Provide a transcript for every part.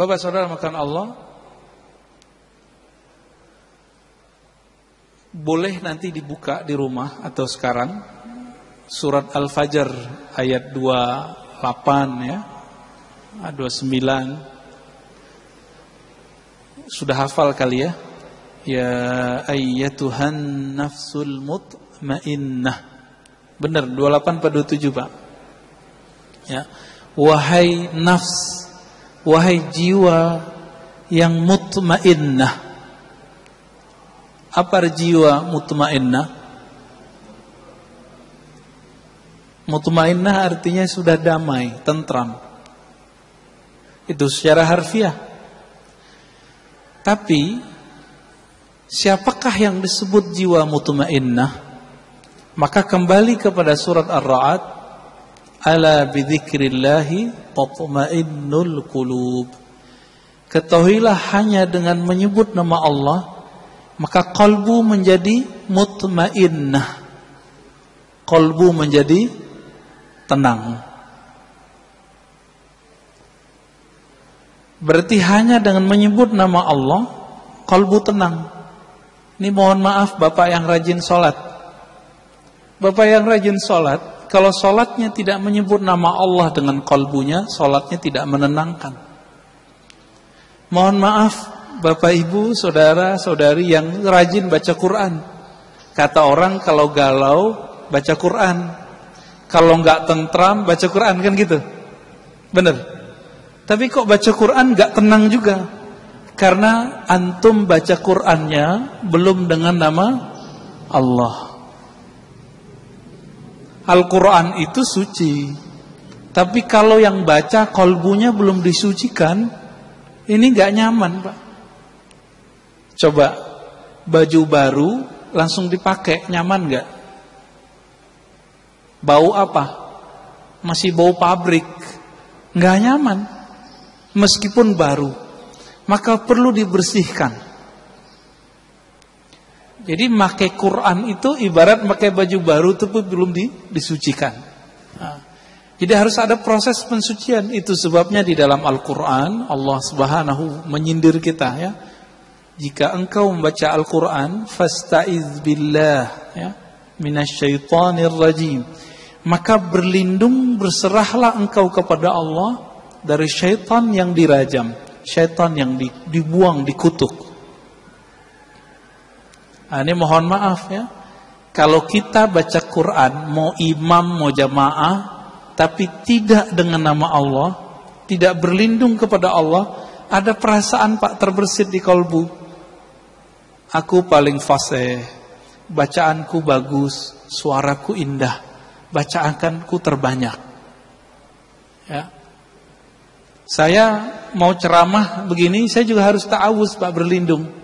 Bapak saudara makan Allah, boleh nanti dibuka di rumah atau sekarang surat Al-Fajr ayat 28 ya, 29. Sudah hafal kali ya? Ya ayyatuhan nafsul mutmainnah. Benar 28 pada 27 Pak. Ya. Wahai nafs, wahai jiwa yang mutmainnah. Apa jiwa mutmainnah? Mutmainnah artinya sudah damai, tentram. Itu secara harfiah. Tapi siapakah yang disebut jiwa mutmainnah? Maka kembali kepada surat Ar-Ra'd, ala bidzikrillahi tatma'innul qulub. Ketahuilah hanya dengan menyebut nama Allah maka qalbu menjadi mutmainnah, qalbu menjadi tenang. Berarti hanya dengan menyebut nama Allah qalbu tenang. Ini mohon maaf bapak yang rajin sholat. Bapak yang rajin sholat, kalau sholatnya tidak menyebut nama Allah dengan qalbunya, sholatnya tidak menenangkan. Mohon maaf bapak ibu, saudara saudari yang rajin baca Quran. Kata orang kalau galau baca Quran, kalau nggak tentram baca Quran, kan gitu. Bener. Tapi kok baca Quran nggak tenang juga? Karena antum baca Qur'annya belum dengan nama Allah. Al-Quran itu suci, tapi kalau yang baca kolbunya belum disucikan, ini gak nyaman Pak. Coba baju baru langsung dipakai, nyaman gak? Bau apa? Masih bau pabrik, gak nyaman. Meskipun baru, maka perlu dibersihkan. Jadi pakai Quran itu ibarat pakai baju baru tapi belum disucikan. Jadi harus ada proses pensucian. Itu sebabnya di dalam Al-Quran Allah Subhanahu menyindir kita ya. Jika engkau membaca Al-Quran, fasta'iz billah ya, minasyaitonir rajim. Maka berlindung, berserahlah engkau kepada Allah dari syaitan yang dirajam, syaitan yang dibuang, dikutuk. Nah, ini mohon maaf ya, kalau kita baca Quran, mau imam, mau jamaah, tapi tidak dengan nama Allah, tidak berlindung kepada Allah, ada perasaan Pak terbersit di kalbu. Aku paling fasih, bacaanku bagus, suaraku indah, bacaanku terbanyak. Ya. Saya mau ceramah begini, saya juga harus ta'awuz Pak, berlindung.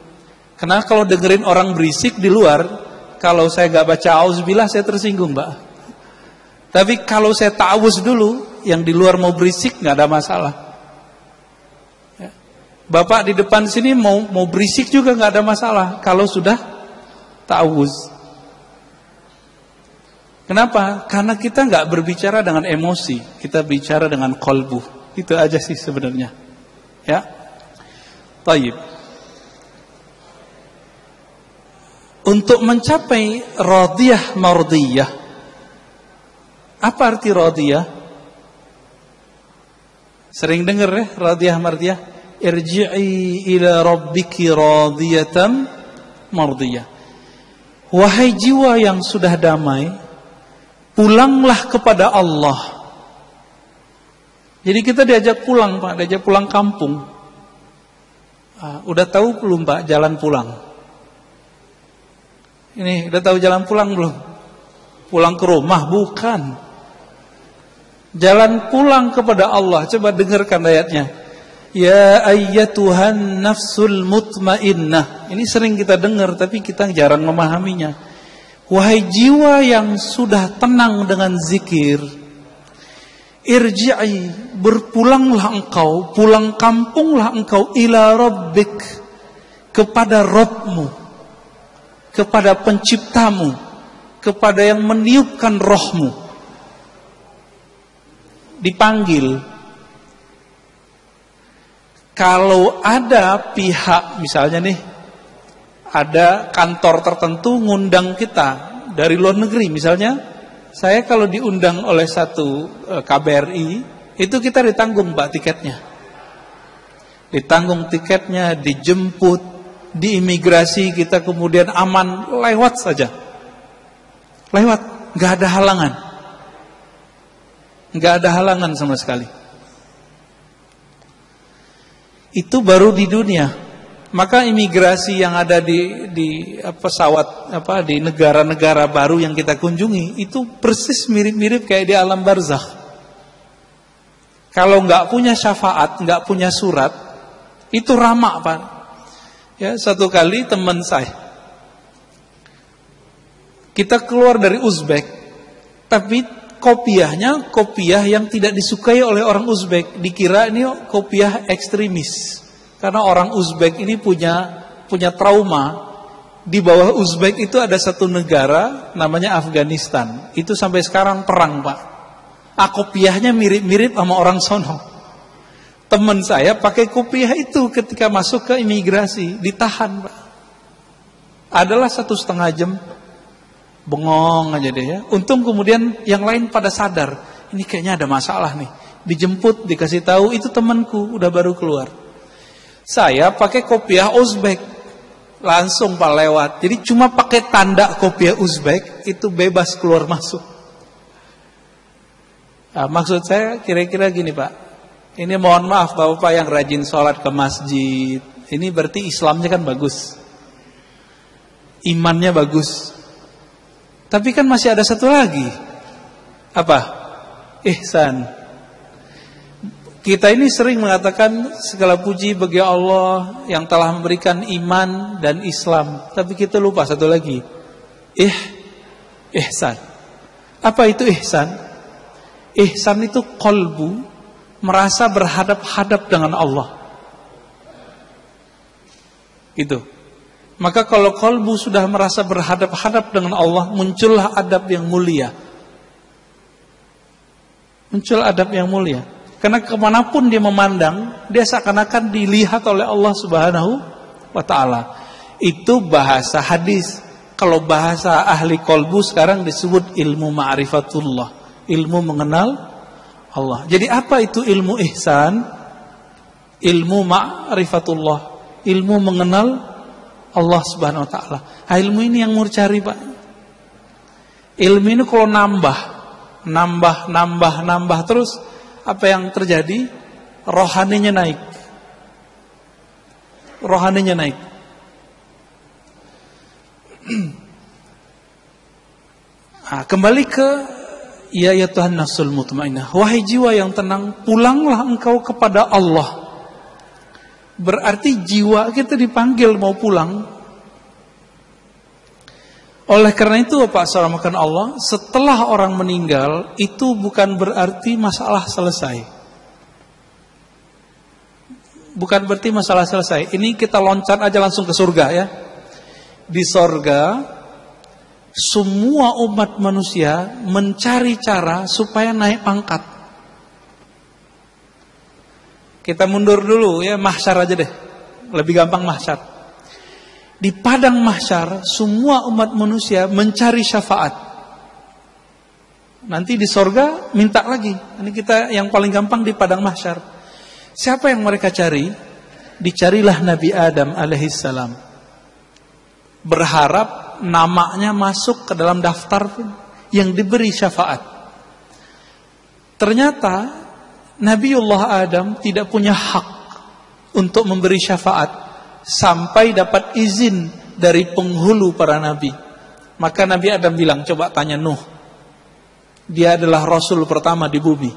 Karena kalau dengerin orang berisik di luar, kalau saya gak baca auzubillah saya tersinggung Pak. Tapi kalau saya ta'awuz dulu, yang di luar mau berisik gak ada masalah. Ya. Bapak di depan sini mau berisik juga gak ada masalah kalau sudah ta'awuz. Kenapa? Karena kita gak berbicara dengan emosi, kita bicara dengan qalbu. Itu aja sih sebenarnya. Ya. Taib. Untuk mencapai radiyah mardiyah. Apa arti radiyah? Sering dengar ya, radiyah mardiyah. Irji'i ila rabbiki radiyatan mardiyah. Wahai jiwa yang sudah damai, pulanglah kepada Allah. Jadi kita diajak pulang Pak, diajak pulang kampung. Udah tahu belum Pak jalan pulang? Ini udah tahu jalan pulang belum? Pulang ke rumah? Bukan. Jalan pulang kepada Allah. Coba dengarkan ayatnya. Ya ayyatuhan nafsul mutmainnah. Ini sering kita dengar tapi kita jarang memahaminya. Wahai jiwa yang sudah tenang dengan zikir, irji'i, berpulanglah engkau, pulang kampunglah engkau ila rabbik, kepada Rabbmu, kepada penciptamu, kepada yang meniupkan rohmu. Dipanggil. Kalau ada pihak, misalnya nih, ada kantor tertentu ngundang kita dari luar negeri, misalnya saya kalau diundang oleh satu KBRI, itu kita ditanggung Pak tiketnya. Ditanggung tiketnya, dijemput, di imigrasi kita kemudian aman, lewat saja. Lewat, nggak ada halangan. Nggak ada halangan sama sekali. Itu baru di dunia. Maka imigrasi yang ada di pesawat di negara-negara baru yang kita kunjungi itu persis mirip-mirip kayak di alam barzakh. Kalau nggak punya syafaat, nggak punya surat, itu ramak Pak. Ya, satu kali teman saya, kita keluar dari Uzbek, tapi kopiahnya kopiah yang tidak disukai oleh orang Uzbek, dikira ini kopiah ekstremis. Karena orang Uzbek ini punya trauma. Di bawah Uzbek itu ada satu negara namanya Afghanistan. Itu sampai sekarang perang Pak. Kopiahnya mirip-mirip sama orang sono. Teman saya pakai kopiah itu ketika masuk ke imigrasi, ditahan Pak. Adalah 1,5 jam. Bengong aja deh ya. Untung kemudian yang lain pada sadar, ini kayaknya ada masalah nih. Dijemput, dikasih tahu, itu temanku udah baru keluar. Saya pakai kopiah Uzbek, langsung Pak lewat. Jadi cuma pakai tanda kopiah Uzbek itu bebas keluar masuk. Nah, maksud saya kira-kira gini Pak. Ini mohon maaf Bapak yang rajin sholat ke masjid. Ini berarti Islamnya kan bagus, imannya bagus. Tapi kan masih ada satu lagi. Apa? Ihsan. Kita ini sering mengatakan segala puji bagi Allah yang telah memberikan iman dan Islam. Tapi kita lupa satu lagi. Ihsan. Apa itu ihsan? Ihsan itu qalbu, merasa berhadap-hadap dengan Allah. Itu. Maka kalau qalbu sudah merasa berhadap-hadap dengan Allah, muncullah adab yang mulia. Muncul adab yang mulia. Karena kemanapun dia memandang, dia seakan-akan dilihat oleh Allah Subhanahu wa ta'ala. Itu bahasa hadis. Kalau bahasa ahli qalbu sekarang disebut ilmu ma'rifatullah, ilmu mengenal Allah. Jadi apa itu ilmu ihsan? Ilmu ma'rifatullah, ilmu mengenal Allah Subhanahu wa ta'ala. Ilmu ini yang mau cari Pak. Ilmu ini kalau nambah terus, apa yang terjadi? Rohaninya naik. Rohaninya naik. Kembali ke ya Tuhan nafsul mutmainnah. Wahai jiwa yang tenang, pulanglah engkau kepada Allah. Berarti jiwa kita dipanggil mau pulang. Oleh karena itu Pak Saramakan Allah, setelah orang meninggal itu bukan berarti masalah selesai. Bukan berarti masalah selesai. Ini kita loncat aja langsung ke surga ya. Di surga semua umat manusia mencari cara supaya naik pangkat. Kita mundur dulu ya, mahsyar aja deh. Lebih gampang mahsyar. Di padang mahsyar semua umat manusia mencari syafaat. Nanti di sorga minta lagi. Ini kita yang paling gampang di padang mahsyar. Siapa yang mereka cari? Dicarilah Nabi Adam alaihissalam. Berharap namanya masuk ke dalam daftar yang diberi syafaat. Ternyata Nabiullah Adam tidak punya hak untuk memberi syafaat sampai dapat izin dari penghulu para nabi. Maka Nabi Adam bilang, coba tanya Nuh. Dia adalah Rasul pertama di bumi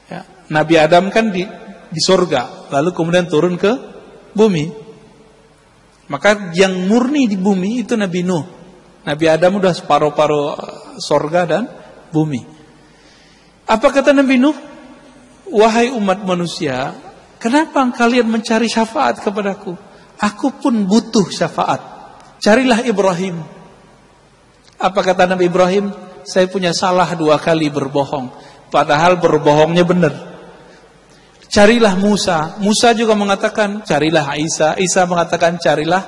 ya. Nabi Adam kan di surga, lalu kemudian turun ke bumi. Maka yang murni di bumi itu Nabi Nuh. Nabi Adam udah separuh-paruh surga dan bumi. Apa kata Nabi Nuh? Wahai umat manusia, kenapa kalian mencari syafaat kepadaku? Aku pun butuh syafaat. Carilah Ibrahim. Apa kata Nabi Ibrahim? Saya punya salah 2 kali berbohong. Padahal berbohongnya benar. Carilah Musa. Musa juga mengatakan carilah Isa. Isa mengatakan carilah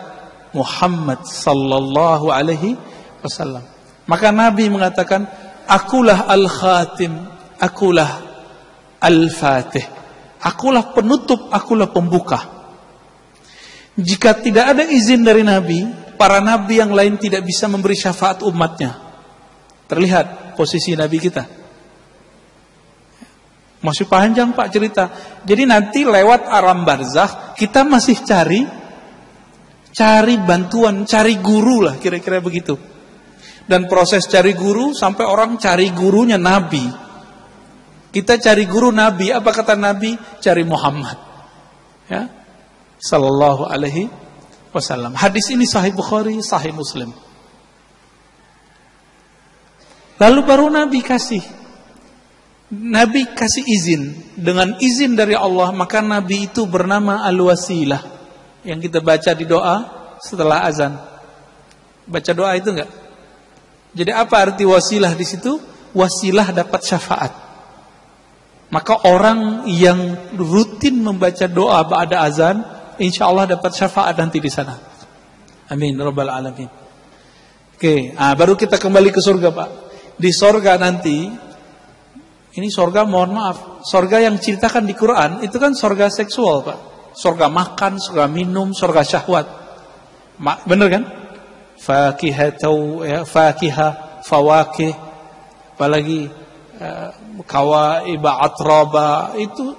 Muhammad sallallahu alaihi wasallam. Maka Nabi mengatakan, akulah al-khatim, akulah al-fatih. Akulah penutup, akulah pembuka. Jika tidak ada izin dari Nabi, para Nabi yang lain tidak bisa memberi syafaat umatnya. Terlihat posisi Nabi kita. Masih panjang Pak cerita. Jadi nanti lewat alam barzakh kita masih cari bantuan, cari guru lah, kira-kira begitu. Dan proses cari guru sampai orang cari gurunya Nabi. Kita cari guru Nabi, apa kata Nabi? Cari Muhammad. Ya. Sallallahu alaihi wasallam. Hadis ini sahih Bukhari, sahih Muslim. Lalu baru Nabi kasih izin. Dengan izin dari Allah, maka Nabi itu bernama Al-Wasilah, yang kita baca di doa setelah azan. Baca doa itu enggak? Jadi apa arti wasilah di situ? Wasilah dapat syafaat. Maka orang yang rutin membaca doa ba'da azan, insyaallah dapat syafaat nanti di sana. Amin rabbal alamin. Oke, baru kita kembali ke surga, Pak. Di surga nanti, ini surga, mohon maaf, surga yang ceritakan di Quran itu kan surga seksual, Pak. Surga makan, surga minum, surga syahwat. Bener kan? Fakihah, fawakih, apalagi kawaiba, atraba, itu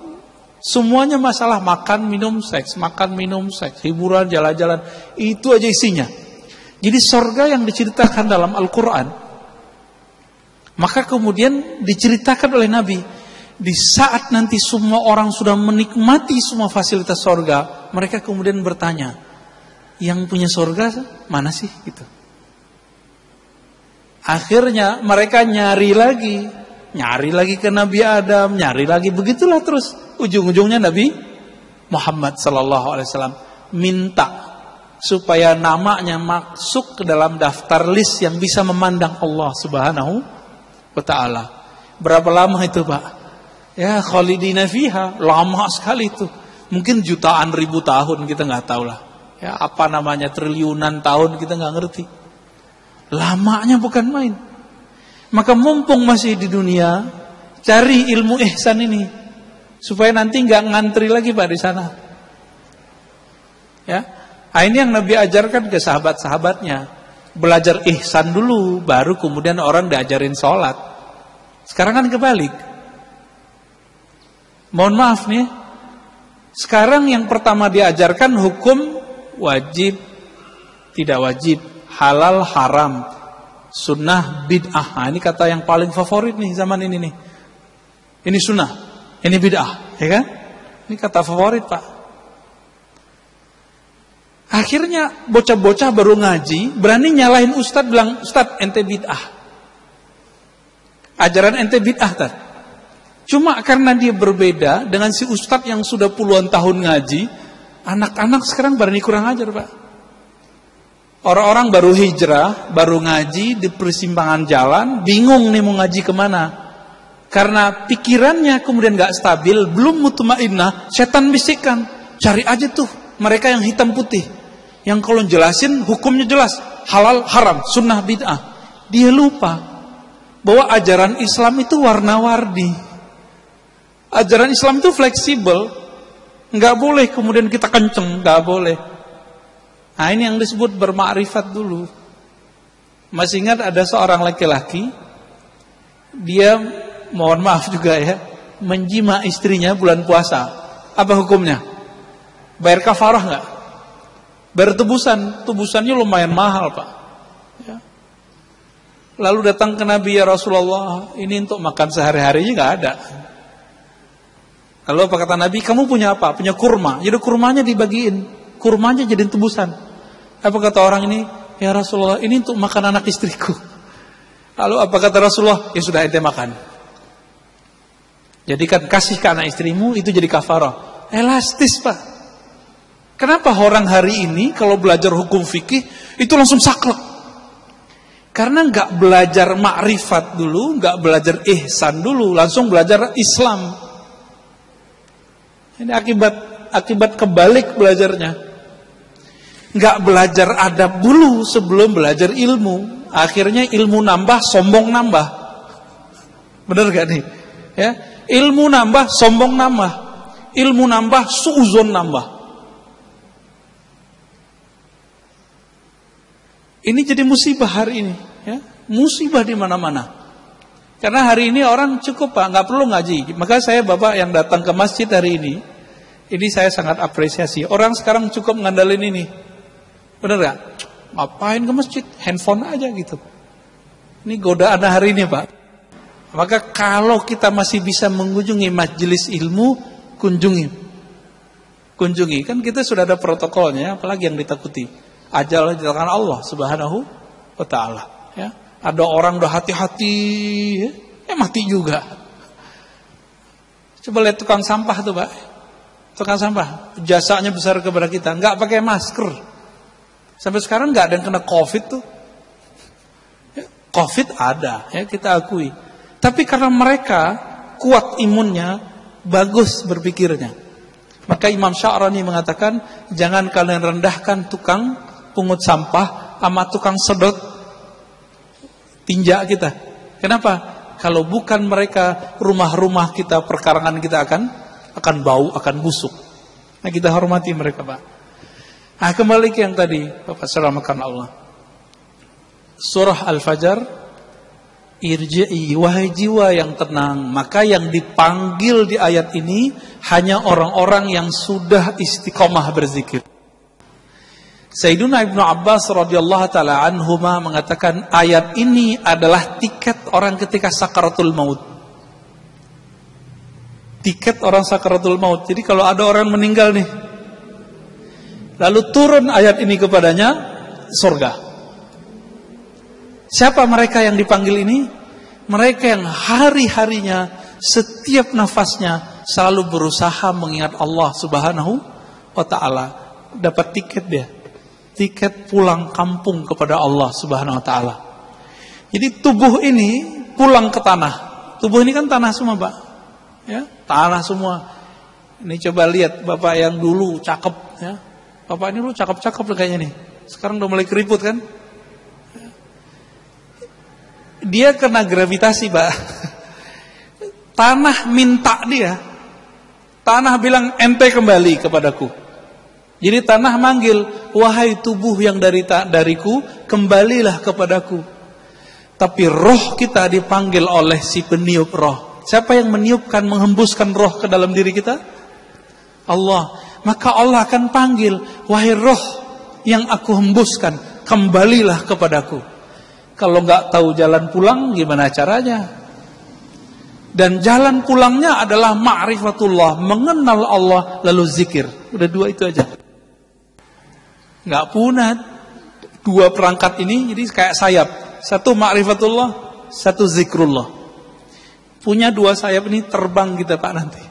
semuanya masalah makan, minum, seks, hiburan, jalan-jalan, itu aja isinya. Jadi surga yang diceritakan dalam Al-Quran, maka kemudian diceritakan oleh Nabi, di saat nanti semua orang sudah menikmati semua fasilitas surga, mereka kemudian bertanya, yang punya surga mana sih? Gitu. Akhirnya mereka nyari lagi ke Nabi Adam, nyari lagi, begitulah terus. Ujung-ujungnya Nabi Muhammad sallallahu alaihi wasallam minta supaya namanya masuk ke dalam daftar list yang bisa memandang Allah Subhanahu wa taala. Berapa lama itu, Pak? Ya, khalidina fiha, lama sekali itu. Mungkin jutaan ribu tahun, kita nggak tahu lah. Ya, apa namanya, triliunan tahun, kita nggak ngerti. Lamanya bukan main. Maka mumpung masih di dunia, cari ilmu ihsan ini supaya nanti nggak ngantri lagi, Pak, di sana. Ya, ini yang Nabi ajarkan ke sahabat-sahabatnya. Belajar ihsan dulu, baru kemudian orang diajarin sholat. Sekarang kan kebalik. Mohon maaf nih, sekarang yang pertama diajarkan hukum wajib, tidak wajib, halal, haram, sunnah, bid'ah. Ini kata yang paling favorit nih zaman ini nih. Ini sunnah, ini bid'ah, ya kan? Ini kata favorit, Pak. Akhirnya bocah-bocah baru ngaji berani nyalahin ustadz, bilang, "Ustadz, ente bid'ah. Ajaran ente bid'ah, Tad." Cuma karena dia berbeda dengan si ustadz yang sudah puluhan tahun ngaji, anak-anak sekarang berani kurang ajar, Pak. Orang-orang baru hijrah, baru ngaji di persimpangan jalan, bingung nih mau ngaji kemana. Karena pikirannya kemudian gak stabil, belum mutmainnah, setan bisikan, cari aja tuh mereka yang hitam putih, yang kalau jelasin hukumnya jelas, halal, haram, sunnah, bid'ah. Dia lupa bahwa ajaran Islam itu warna-warni. Ajaran Islam itu fleksibel. Nggak boleh kemudian kita kenceng, nggak boleh. Nah, ini yang disebut bermakrifat dulu. Masih ingat ada seorang laki-laki, dia, mohon maaf juga ya, menjima istrinya bulan puasa. Apa hukumnya? Bayar kafarah nggak? Bayar tebusan. Tebusannya lumayan mahal, Pak. Ya. Lalu datang ke Nabi, ya Rasulullah, ini untuk makan sehari-harinya nggak ada. Lalu apa kata Nabi? Kamu punya apa? Punya kurma. Jadi kurmanya dibagiin, kurmanya jadiin tebusan. Apa kata orang ini? Ya Rasulullah, ini untuk makan anak istriku. Lalu apa kata Rasulullah? Ya sudah, ente makan. Jadi kan kasih ke anak istrimu, itu jadi kafarah. Elastis, Pak. Kenapa orang hari ini kalau belajar hukum fikih itu langsung saklek? Karena nggak belajar makrifat dulu, nggak belajar ihsan dulu, langsung belajar Islam. Ini akibat kebalik belajarnya. Nggak belajar adab dulu sebelum belajar ilmu. Akhirnya ilmu nambah, sombong nambah. Bener gak nih? Ya, ilmu nambah, sombong nambah. Ilmu nambah, suuzon nambah. Ini jadi musibah hari ini, ya. Musibah di mana-mana. Karena hari ini orang cukup Pak, nggak perlu ngaji. Maka saya Bapak yang datang ke masjid hari ini saya sangat apresiasi. Orang sekarang cukup ngandalin ini. Bener gak? Ngapain ke masjid? Handphone aja gitu. Ini godaan hari ini Pak. Maka kalau kita masih bisa mengunjungi majelis ilmu, kunjungi. Kan kita sudah ada protokolnya, apalagi yang ditakuti. Ajal di tangan Allah Subhanahu wa taala, ya. Ada orang udah hati-hati, ya mati juga. Coba lihat tukang sampah tuh, Pak. Tukang sampah, jasanya besar kepada kita, enggak pakai masker. Sampai sekarang enggak ada yang kena Covid tuh. Ya, Covid ada, ya kita akui. Tapi karena mereka kuat imunnya, bagus berpikirnya. Maka Imam Sya'rani mengatakan, jangan kalian rendahkan tukang pungut sampah sama tukang sedot tinja kita. Kenapa? Kalau bukan mereka, rumah-rumah kita, perkarangan kita akan bau, akan busuk. Nah, kita hormati mereka, Pak. Nah, kembali ke yang tadi, Bapak selamatkan Allah. Surah Al-Fajr, irji'i, wahai jiwa yang tenang. Maka yang dipanggil di ayat ini hanya orang-orang yang sudah istiqomah berzikir. Sayyiduna Ibnu Abbas radhiyallahu taala anhuma mengatakan ayat ini adalah tiket orang ketika sakaratul maut. Tiket orang sakaratul maut. Jadi kalau ada orang meninggal nih, lalu turun ayat ini kepadanya, surga. Siapa mereka yang dipanggil ini? Mereka yang hari-harinya, setiap nafasnya selalu berusaha mengingat Allah Subhanahu wa taala. Dapat tiket dia. Tiket pulang kampung kepada Allah Subhanahu wa taala. Jadi tubuh ini pulang ke tanah. Tubuh ini kan tanah semua, Pak. Ya, tanah semua. Ini coba lihat Bapak yang dulu cakep, ya. Bapak ini dulu cakep-cakep kayaknya nih. Sekarang udah mulai keriput kan? Dia kena gravitasi, Pak. Tanah minta dia. Tanah bilang ente kembali kepadaku. Jadi tanah manggil, wahai tubuh yang dariku, kembalilah kepadaku. Tapi roh kita dipanggil oleh si peniup roh. Siapa yang meniupkan, menghembuskan roh ke dalam diri kita? Allah. Maka Allah akan panggil, wahai roh yang aku hembuskan, kembalilah kepadaku. Kalau nggak tahu jalan pulang, gimana caranya? Dan jalan pulangnya adalah ma'rifatullah, mengenal Allah lalu zikir. Udah dua itu aja. Nggak punah. Dua perangkat ini jadi kayak sayap. Satu ma'rifatullah, satu zikrullah. Punya dua sayap ini terbang kita Pak nanti.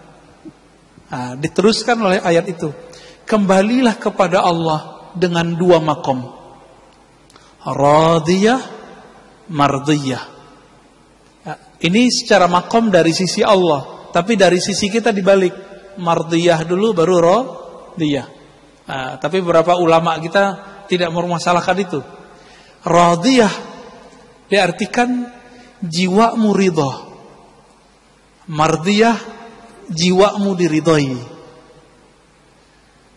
Nah, diteruskan oleh ayat itu. Kembalilah kepada Allah dengan dua makom. Radiyah, mardiyah. Nah, ini secara makom dari sisi Allah. Tapi dari sisi kita dibalik. Mardiyah dulu baru radiyah. Nah, tapi beberapa ulama kita tidak mempermasalahkan itu. Radiyah diartikan jiwamu ridha. Mardiyah jiwamu diridhoi.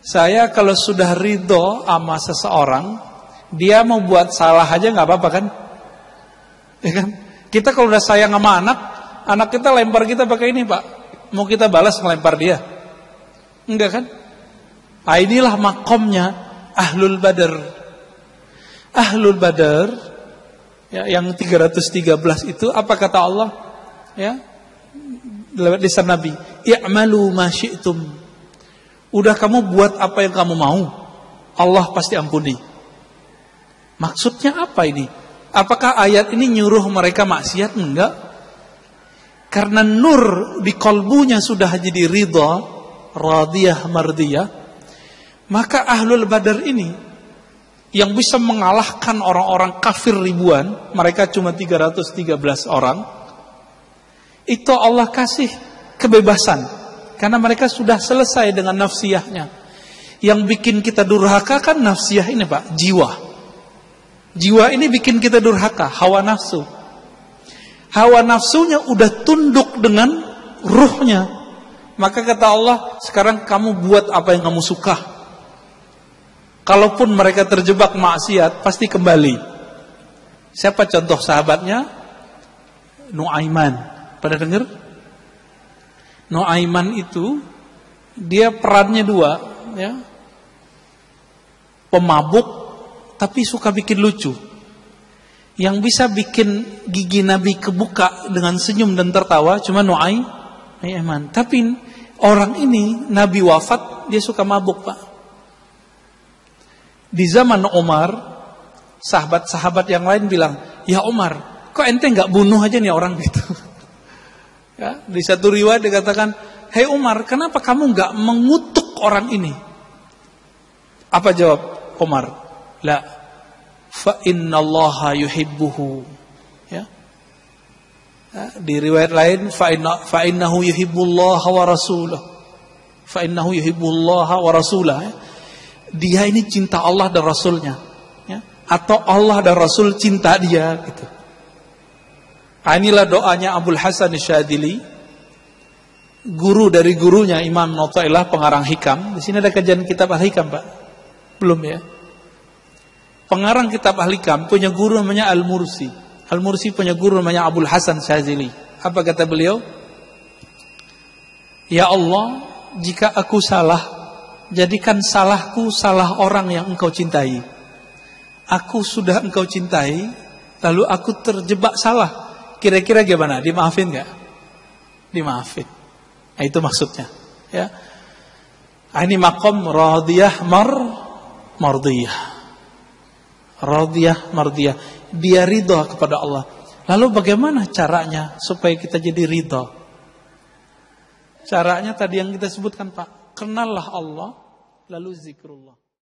Saya kalau sudah ridho sama seseorang, dia mau buat salah aja nggak apa-apa kan? Ya kan? Kita kalau udah sayang sama anak kita lempar kita pakai ini Pak. Mau kita balas ngelempar dia? Enggak kan? Nah, inilah makomnya Ahlul Badar. Ahlul Badar ya, yang 313 itu apa kata Allah? Ya, lewat lisan Nabi, i'malu ma syi'tum. Udah kamu buat apa yang kamu mau, Allah pasti ampuni. Maksudnya apa ini? Apakah ayat ini nyuruh mereka maksiat? Enggak. Karena nur di kolbunya sudah jadi ridha, radiyah, mardiyah. Maka Ahlul Badar ini yang bisa mengalahkan orang-orang kafir ribuan, mereka cuma 313 orang. Itu Allah kasih kebebasan. Karena mereka sudah selesai dengan nafsiyahnya. Yang bikin kita durhaka kan nafsiyah ini Pak, jiwa. Jiwa ini bikin kita durhaka, hawa nafsu. Hawa nafsunya udah tunduk dengan ruhnya. Maka kata Allah, sekarang kamu buat apa yang kamu suka. Kalaupun mereka terjebak maksiat, pasti kembali. Siapa contoh sahabatnya? Nuaiman. Pada dengar? Nuaiman itu, dia perannya dua. Ya. Pemabuk, tapi suka bikin lucu. Yang bisa bikin gigi Nabi kebuka dengan senyum dan tertawa cuma Nuaiman. Tapi orang ini Nabi wafat, dia suka mabuk Pak. Di zaman Umar, sahabat-sahabat yang lain bilang, ya Umar, kok ente nggak bunuh aja nih orang gitu. Ya, di satu riwayat dikatakan, hei Umar, kenapa kamu nggak mengutuk orang ini? Apa jawab Umar? La, fa innallaha yuhibbuhu. Ya. Di riwayat lain, fa innahu yuhibbullaha wa rasulah. Fa innahu yuhibbullaha wa rasulah. Ya. Dia ini cinta Allah dan Rasulnya. Ya. Atau Allah dan Rasul cinta dia gitu. Inilah doanya Abul Hasan Syadzili, guru dari gurunya Imam Notailah pengarang Hikam. Di sini ada kajian kitab Al-Hikam Pak. Belum ya? Pengarang kitab Al-Hikam punya guru namanya Al-Mursi. Al-Mursi punya guru namanya Abul Hasan Syadzili. Apa kata beliau? Ya Allah, jika aku salah, jadikan salahku salah orang yang engkau cintai. Aku sudah engkau cintai, lalu aku terjebak salah. Kira-kira gimana? Dimaafin gak? Dimaafin. Nah, itu maksudnya. Ya. Ini maqam radiyah mardiyah. Radiyah mardiyah. Dia ridha kepada Allah. Lalu bagaimana caranya supaya kita jadi ridha? Caranya tadi yang kita sebutkan Pak. Kenallah Allah, lalu zikrullah.